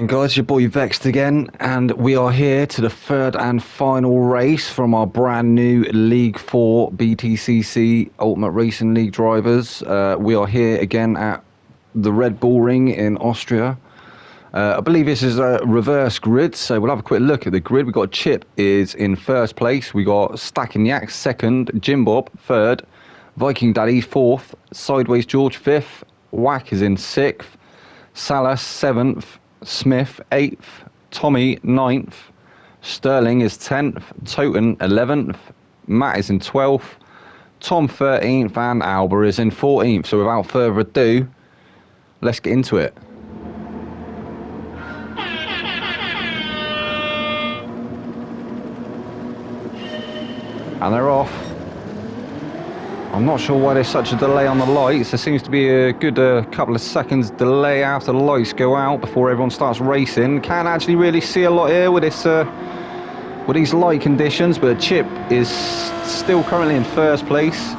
And guys, your boy Vexed again, and we are here to the third and final race from our brand new League 4 Btcc Ultimate Racing League drivers. We are here again at the Red Bull Ring in Austria. I believe this is a reverse grid, so we'll have a quick look at the grid. We've got Chip is in first place, we got Stacking Yak second, Jim Bob third, Viking Daddy fourth, Sideways George fifth, Whack is in sixth, Salas seventh, Smith 8th, Tommy 9th, Sterling is 10th, Toten 11th, Matt is in 12th, Tom 13th, and Alba is in 14th. So without further ado, let's get into it. And they're off. I'm not sure why there's such a delay on the lights. There seems to be a good couple of seconds delay after the lights go out before everyone starts racing. Can't actually really see a lot here with this with these light conditions, but Chip is still currently in first place,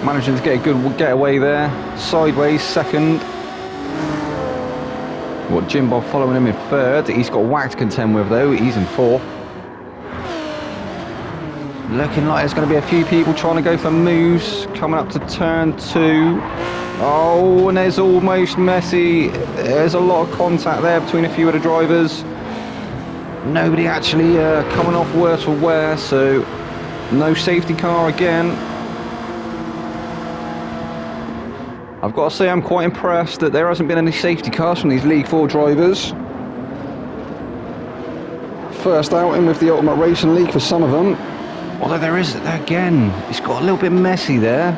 managing to get a good getaway there. Sideways second. Got Jim Bob following him in third. He's got Whack to contend with though. He's in fourth. Looking like there's going to be a few people trying to go for moves coming up to turn 2. Oh, and there's almost messy. There's a lot of contact there between a few of the drivers. Nobody actually coming off worse for wear, so no safety car again. I've got to say I'm quite impressed that there hasn't been any safety cars from these League 4 drivers. First outing with the Ultimate Racing League for some of them. Although there is, again, it's got a little bit messy there.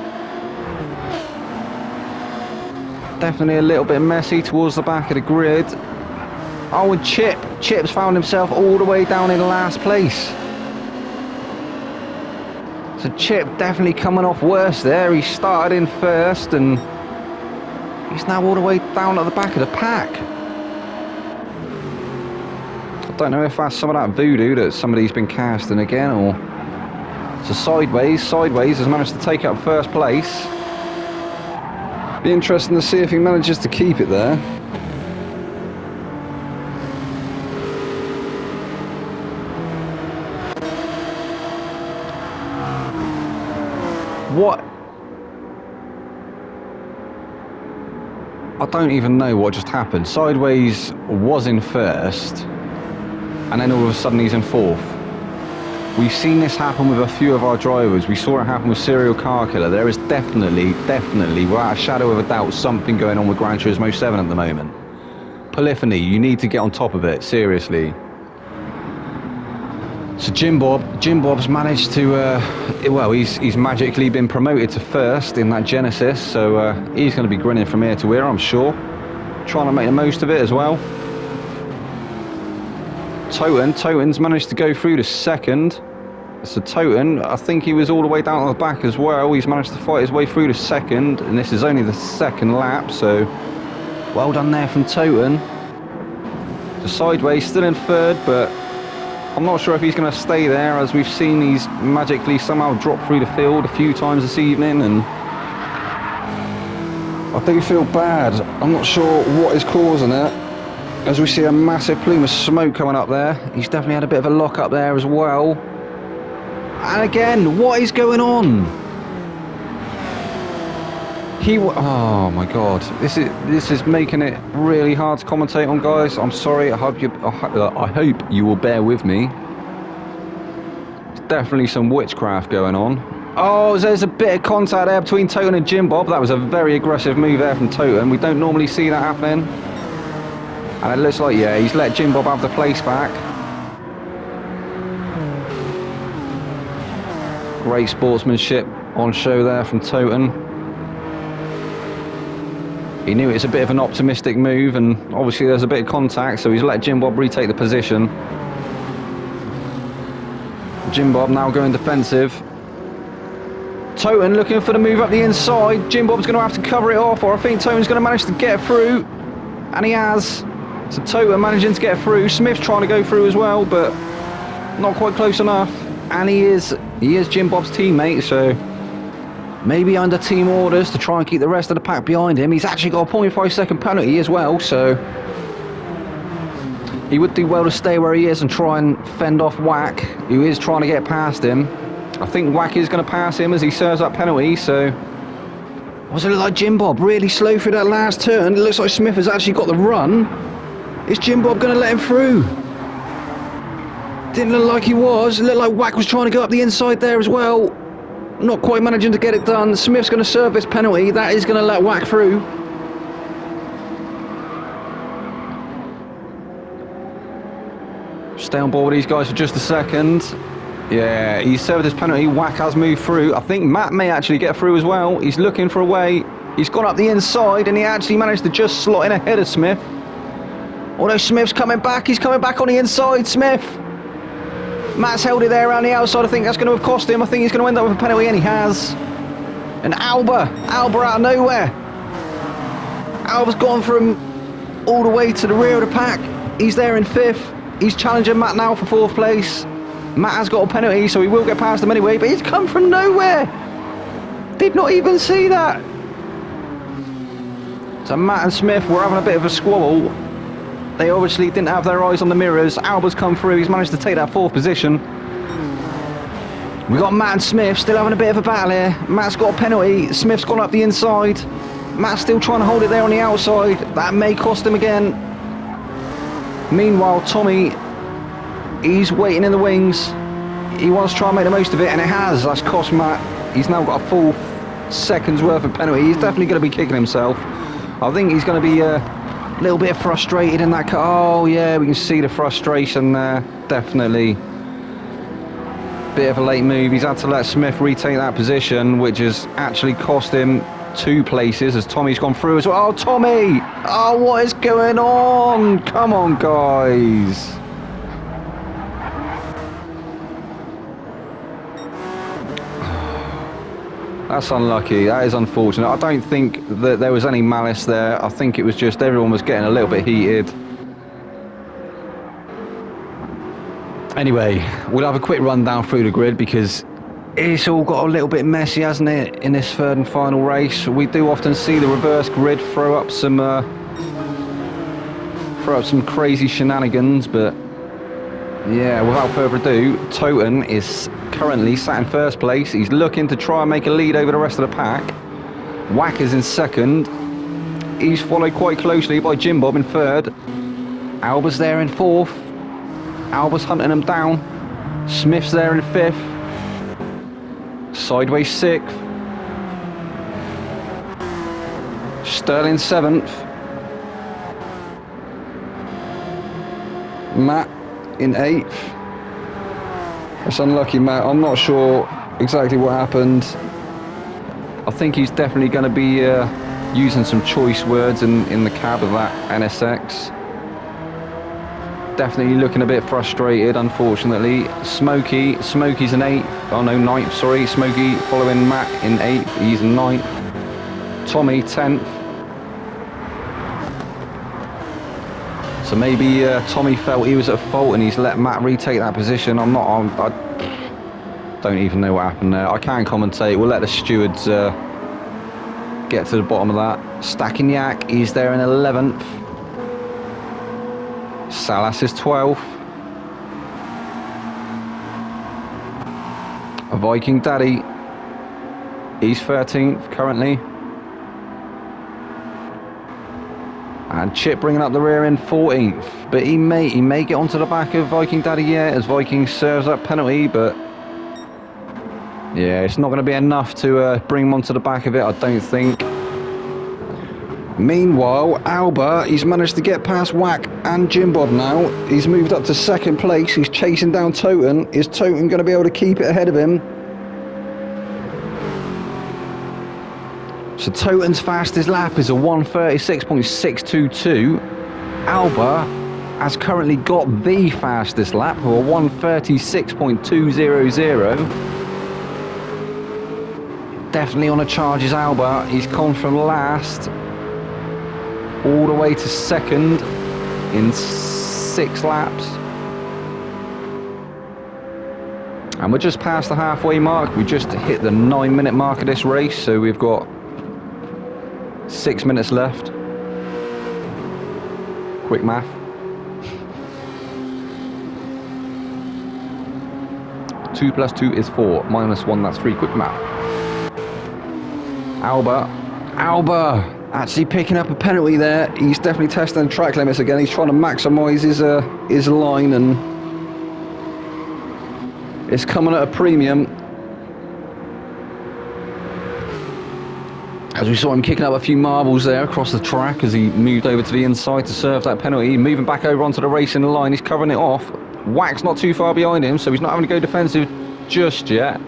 Definitely a little bit messy towards the back of the grid. Oh, and Chip's found himself all the way down in last place. So Chip definitely coming off worse there. He started in first and he's now all the way down at the back of the pack. I don't know if that's some of that voodoo that somebody's been casting again, or... So Sideways has managed to take up first place. Be interesting to see if he manages to keep it there. What? I don't even know what just happened. Sideways was in first, and then all of a sudden he's in fourth. We've seen this happen with a few of our drivers. We saw it happen with Serial Car Killer. There is definitely, without a shadow of a doubt, something going on with Gran Turismo 7 at the moment. Polyphony, you need to get on top of it, seriously. So Jim Bob's managed to, well, he's magically been promoted to first in that Genesis, so he's going to be grinning from ear to ear, I'm sure. Trying to make the most of it as well. Toten's managed to go through to second. So Toten, I think he was all the way down at the back as well. He's managed to fight his way through to second, and this is only the second lap, so well done there from Toten. So Sideways still in third, but I'm not sure if he's going to stay there, as we've seen he's magically somehow dropped through the field a few times this evening, and I do feel bad. I'm not sure what is causing it, as we see a massive plume of smoke coming up there. He's definitely had a bit of a lock up there as well. And again, what is going on? Oh my god, this is making it really hard to commentate on, guys. I'm sorry. I hope you will bear with me. There's definitely some witchcraft going on. Oh, there's a bit of contact there between Toten and Jim Bob. That was a very aggressive move there from Toten. We don't normally see that happening. And it looks like, yeah, he's let Jim Bob have the place back. Great sportsmanship on show there from Toten. He knew it's a bit of an optimistic move, and obviously there's a bit of contact, so he's let Jim Bob retake the position. Jim Bob now going defensive. Toten looking for the move up the inside. Jim Bob's going to have to cover it off, or I think Toten's going to manage to get through. And he has. So Toten managing to get through. Smith's trying to go through as well, but not quite close enough. And he is Jim Bob's teammate, so maybe under team orders to try and keep the rest of the pack behind him. He's actually got a 0.5 second penalty as well, so He would do well to stay where he is and try and fend off Wack, who is trying to get past him. I think Wack is going to pass him as he serves that penalty, so... What's it look like Jim Bob? Really slow through that last turn. It looks like Smith has actually got the run. Is Jim Bob going to let him through? Didn't look like he was. It looked like Wack was trying to go up the inside there as well. Not quite managing to get it done. Smith's going to serve this penalty. That is going to let Wack through. Stay on board with these guys for just a second. Yeah, he served his penalty. Wack has moved through. I think Matt may actually get through as well. He's looking for a way. He's gone up the inside and he actually managed to just slot in ahead of Smith. Although Smith's coming back. He's coming back on the inside. Smith. Matt's held it there around the outside. I think that's going to have cost him. I think he's going to end up with a penalty, and he has. And Alba out of nowhere. Alba's gone from all the way to the rear of the pack. He's there in 5th. He's challenging Matt now for 4th place. Matt has got a penalty, so he will get past him anyway, but he's come from nowhere. Did not even see that. So Matt and Smith were having a bit of a squabble. They obviously didn't have their eyes on the mirrors. Alba's come through. He's managed to take that 4th position. We got Matt and Smith still having a bit of a battle here. Matt's got a penalty. Smith's gone up the inside. Matt's still trying to hold it there on the outside. That may cost him again. Meanwhile, Tommy, he's waiting in the wings. He wants to try and make the most of it, and it has. That's cost Matt. He's now got a full second's worth of penalty. He's definitely going to be kicking himself. I think he's going to be a little bit frustrated in that cut. Oh yeah, we can see the frustration there. Definitely. Bit of a late move. He's had to let Smith retake that position, which has actually cost him 2 places as Tommy's gone through as well. Oh, Tommy! Oh, what is going on? Come on, guys. That's unlucky. That is unfortunate. I don't think that there was any malice there. I think it was just everyone was getting a little bit heated. Anyway, we'll have a quick run down through the grid because it's all got a little bit messy, hasn't it, in this 3rd and final race. We do often see the reverse grid throw up some crazy shenanigans, but yeah, without further ado, Toten is currently sat in 1st place. He's looking to try and make a lead over the rest of the pack. Wack is in 2nd. He's followed quite closely by Jim Bob in 3rd. Alba's there in 4th. Alba's hunting him down. Smith's there in 5th. Sideways 6th. Sterling 7th. Matt in 8th. That's unlucky, Matt. I'm not sure exactly what happened. I think he's definitely going to be using some choice words in the cab of that NSX. Definitely looking a bit frustrated, unfortunately. Smokey's in 8th. Oh no, 9th, sorry. Smokey following Matt in 8th. He's in 9th. Tommy 10th. So maybe Tommy felt he was at fault and he's let Matt retake that position. I don't even know what happened there. I can't commentate. We'll let the stewards get to the bottom of that. Stacking Yak, he's there in 11th. Salas is 12th. A Viking Daddy, he's 13th currently. And Chip bringing up the rear in 14th. But he may get onto the back of Viking Daddy yet as Viking serves that penalty, but yeah, it's not going to be enough to bring him onto the back of it, I don't think. Meanwhile, Alba, he's managed to get past Wack and Jim Bob now. He's moved up to 2nd place. He's chasing down Toten. Is Toten going to be able to keep it ahead of him? So Toten's fastest lap is a 1:36.622. Alba has currently got the fastest lap, or a 1:36.200. Definitely on a charge is Alba. He's gone from last all the way to 2nd in 6 laps. And we're just past the halfway mark. We just hit the 9-minute mark of this race, so we've got 6 minutes left. Quick math. 2 plus 2 is 4. Minus 1, that's 3. Quick math. Alba actually picking up a penalty there. He's definitely testing the track limits again. He's trying to maximise his line, and it's coming at a premium. As we saw him kicking up a few marbles there across the track as he moved over to the inside to serve that penalty. Moving back over onto the racing line, he's covering it off. Wack's not too far behind him, so he's not having to go defensive just yet.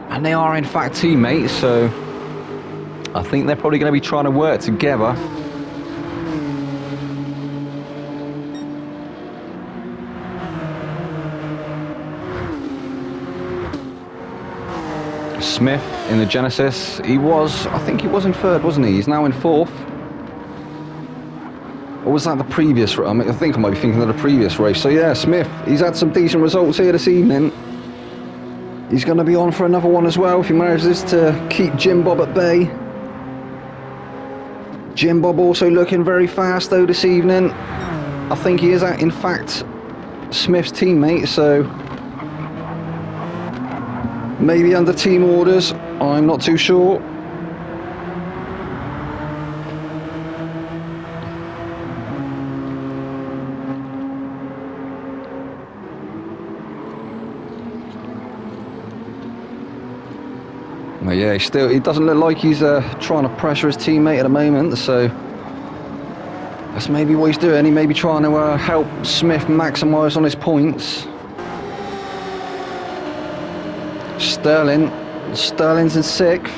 And they are in fact teammates, so I think they're probably going to be trying to work together. Smith in the Genesis. I think he was in third, wasn't he? He's now in fourth. Or was that the previous? I think I might be thinking of the previous race. So yeah, Smith, he's had some decent results here this evening. He's going to be on for another one as well if he manages to keep Jim Bob at bay. Jim Bob also looking very fast though this evening. I think he is in fact Smith's teammate, so maybe under team orders, I'm not too sure. Well, yeah, he doesn't look like he's trying to pressure his teammate at the moment, so that's maybe what he's doing. He may be trying to help Smith maximise on his points. Sterling's in sixth.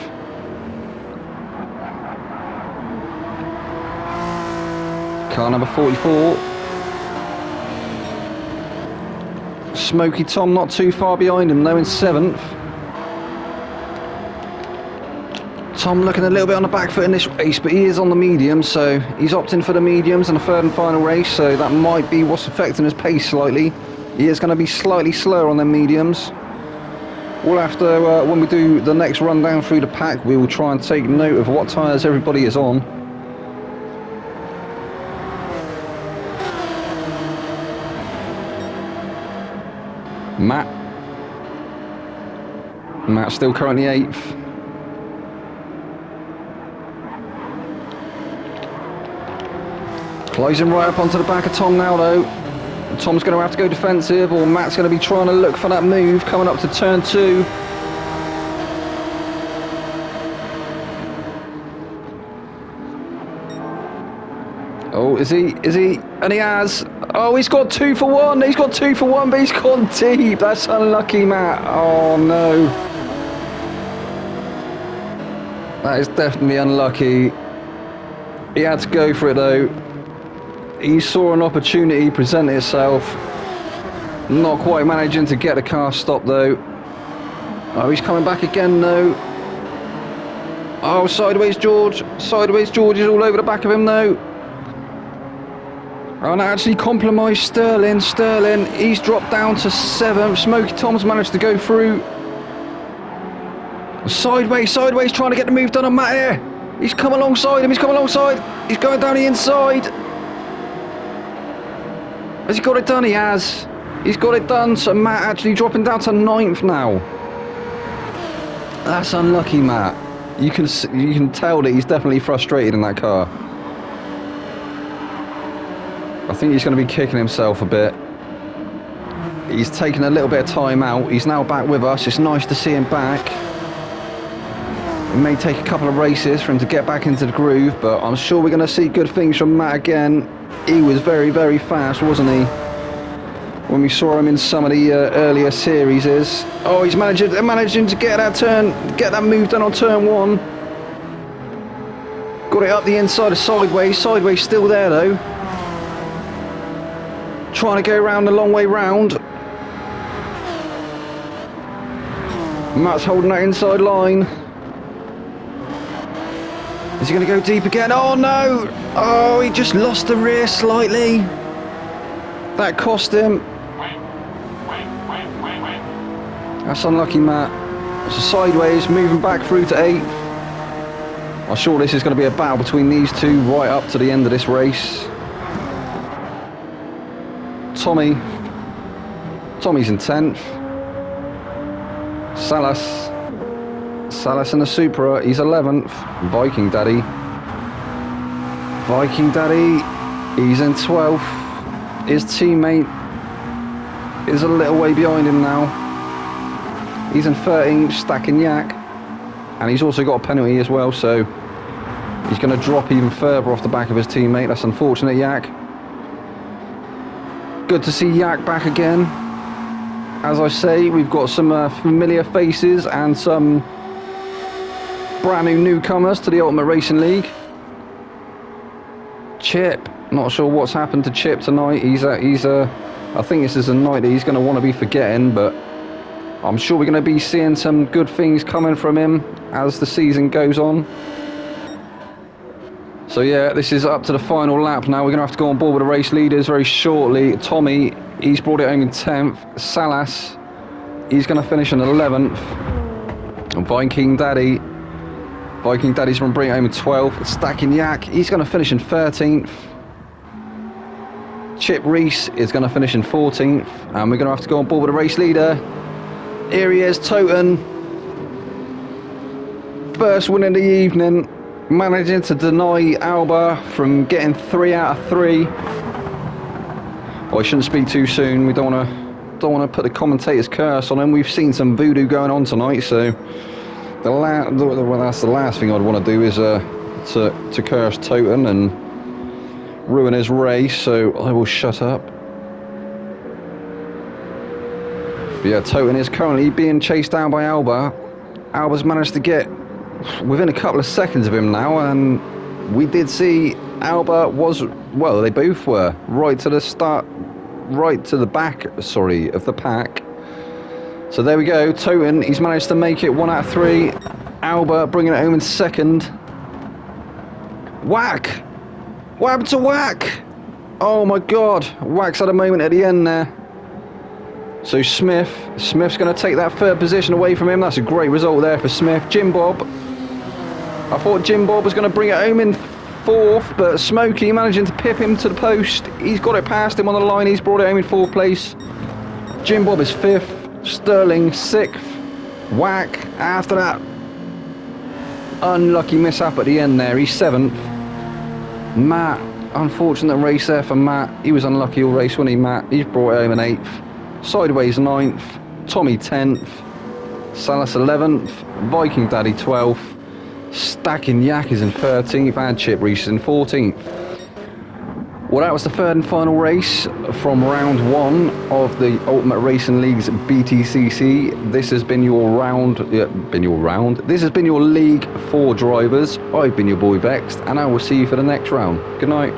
Car number 44. Smoky Tom not too far behind him though in seventh. Tom looking a little bit on the back foot in this race, but he is on the medium, so he's opting for the mediums in the third and final race, so that might be what's affecting his pace slightly. He is going to be slightly slower on them mediums. We'll have to, when we do the next rundown through the pack, we will try and take note of what tyres everybody is on. Matt's still currently 8th. Closing right up onto the back of Tom now though. Tom's going to have to go defensive, or Matt's going to be trying to look for that move coming up to turn 2. Oh, is he? And he has. Oh, he's got 2 for 1. He's got 2 for 1, but he's gone deep. That's unlucky, Matt. Oh, no. That is definitely unlucky. He had to go for it, though. He saw an opportunity present itself. Not quite managing to get the car stopped, though. Oh, he's coming back again, though. Oh, sideways George. Sideways George is all over the back of him, though. And actually compromised Sterling. He's dropped down to 7th. Smoky Tom's managed to go through. Sideways trying to get the move done on Matt here. He's come alongside him. He's going down the inside. Has he got it done? He has. He's got it done. So Matt actually dropping down to 9th now. That's unlucky, Matt. You can tell that he's definitely frustrated in that car. I think he's going to be kicking himself a bit. He's taken a little bit of time out. He's now back with us. It's nice to see him back. It may take a couple of races for him to get back into the groove, but I'm sure we're going to see good things from Matt again. He was very, very fast, wasn't he? When we saw him in some of the earlier series. Oh, he's managing to get that turn, get that move done on turn 1. Got it up the inside of sideways. Sideways still there though. Trying to go around the long way round. Matt's holding that inside line. Is he going to go deep again? Oh no! Oh, he just lost the rear slightly. That cost him. That's unlucky, Matt. So sideways, moving back through to 8th. I'm sure this is going to be a battle between these two right up to the end of this race. Tommy's in 10th. Salas. Salas in the Supra, he's 11th. Viking Daddy. Viking Daddy, he's in 12th. His teammate is a little way behind him now. He's in 13th, stacking yak. And he's also got a penalty as well, so he's going to drop even further off the back of his teammate. That's unfortunate, yak. Good to see yak back again. As I say, we've got some familiar faces and some brand new newcomers to the Ultimate Racing League. Chip, not sure what's happened to Chip tonight. I think this is a night that he's going to want to be forgetting, but I'm sure we're going to be seeing some good things coming from him as the season goes on. So yeah, this is up to the final lap now. We're going to have to go on board with the race leaders very shortly. Tommy, he's brought it home in 10th. Salas, he's going to finish in 11th. And Viking Daddy's going to bring it home in 12th. Stacking Yak, he's going to finish in 13th. Chip Reese is going to finish in 14th. And we're going to have to go on board with the race leader. Here he is, Toten. First win of the evening. Managing to deny Alba from getting 3 out of 3. Well, I shouldn't speak too soon. We don't want to put the commentator's curse on him. We've seen some voodoo going on tonight, so that's the last thing I'd want to do is to curse Toten and ruin his race. So I will shut up. But yeah, Toten is currently being chased down by Alba. Alba's managed to get within a couple of seconds of him now, and we did see Alba was, well, they both were right to the start, right to the back, sorry, of the pack. So there we go, Toten, he's managed to make it 1 out of 3. Alba bringing it home in second. Whack! What happened to Whack? Oh my god, Whack's had a moment at the end there. So Smith's going to take that third position away from him. That's a great result there for Smith. Jim Bob, I thought Jim Bob was going to bring it home in 4th, but Smokey managing to pip him to the post. He's got it past him on the line. He's brought it home in 4th place. Jim Bob is 5th. Sterling 6th. Whack after that unlucky mishap at the end there. He's 7th. Matt, unfortunate race there for Matt. He was unlucky all race, wasn't he, Matt? He's brought it home in 8th. Sideways 9th. Tommy 10th. Salas 11th. Viking Daddy 12th. Stacking Yak is in 13th, and Chip Reese in 14th. Well, that was the third and final race from round 1 of the Ultimate Racing League's BTCC. This has been your round. This has been your League 4 drivers. I've been your boy Vexed, and I will see you for the next round. Good night.